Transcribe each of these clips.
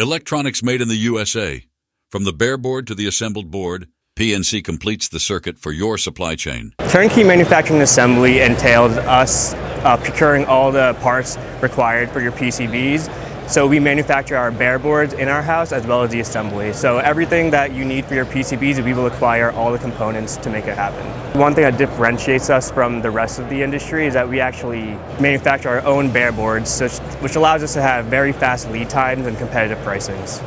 Electronics made in the USA. From the bare board to the assembled board, PNC completes the circuit for your supply chain. Turnkey manufacturing assembly entails us procuring all the parts required for your PCBs. So we manufacture our bare boards in our house as well as the assembly. So everything that you need for your PCBs, we will acquire all the components to make it happen. One thing that differentiates us from the rest of the industry is that we actually manufacture our own bare boards, which allows us to have very fast lead times and competitive pricings.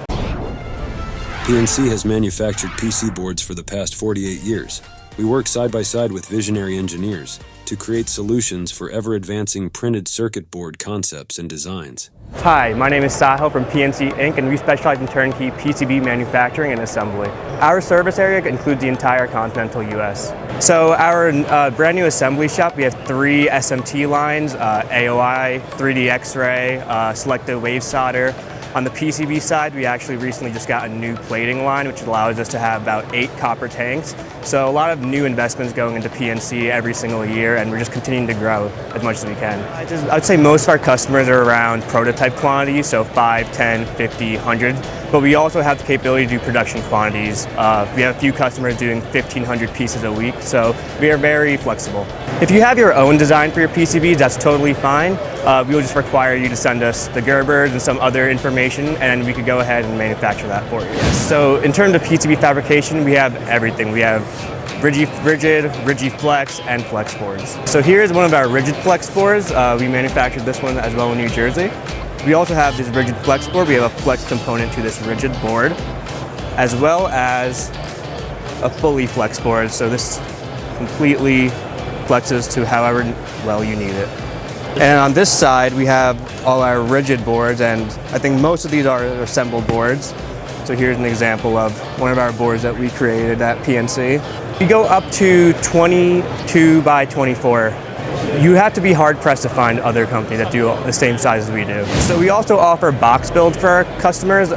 PNC has manufactured PC boards for the past 48 years. We work side by side with visionary engineers to create solutions for ever-advancing printed circuit board concepts and designs. Hi, my name is Sahil from PNC Inc. and we specialize in turnkey PCB manufacturing and assembly. Our service area includes the entire continental US. So our brand new assembly shop, we have 3 SMT lines, AOI, 3D X-ray, selective wave solder. On the PCB side, we actually recently just got a new plating line, which allows us to have about 8 copper tanks. So a lot of new investments going into PNC every single year, and we're just continuing to grow as much as we can. I'd say most of our customers are around prototype quantities, so 5, 10, 50, 100. But we also have the capability to do production quantities. We have a few customers doing 1,500 pieces a week, so we are very flexible. If you have your own design for your PCBs, that's totally fine. We will just require you to send us the Gerbers and some other information, and we could go ahead and manufacture that for you. So in terms of PCB fabrication, we have everything. We have rigid, flex, and flex boards. So here's one of our rigid flex boards. We manufactured this one as well in New Jersey. We also have this rigid flex board. We have a flex component to this rigid board, as well as a fully flex board. So this completely flexes to however well you need it. And on this side, we have all our rigid boards, and I think most of these are assembled boards. So here's an example of one of our boards that we created at PNC. We go up to 22 by 24. You have to be hard-pressed to find other companies that do the same size as we do. So we also offer box build for our customers.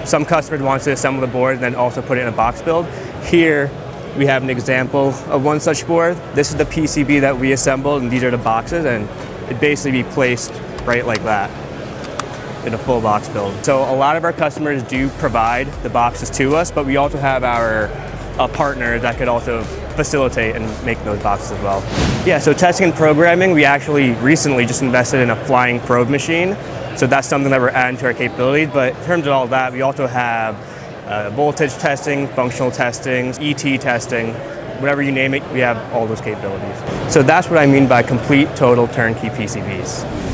Some customers want to assemble the board and then also put it in a box build. Here, we have an example of one such board. This is the PCB that we assembled, and these are the boxes, and it basically be placed right like that in a full box build. So a lot of our customers do provide the boxes to us, but we also have our partners that could also facilitate and make those boxes as well. Yeah, so testing and programming, we actually recently just invested in a flying probe machine. So that's something that we're adding to our capabilities. But in terms of all that, we also have voltage testing, functional testing, ET testing, whatever you name it, we have all those capabilities. So that's what I mean by complete, total turnkey PCBs.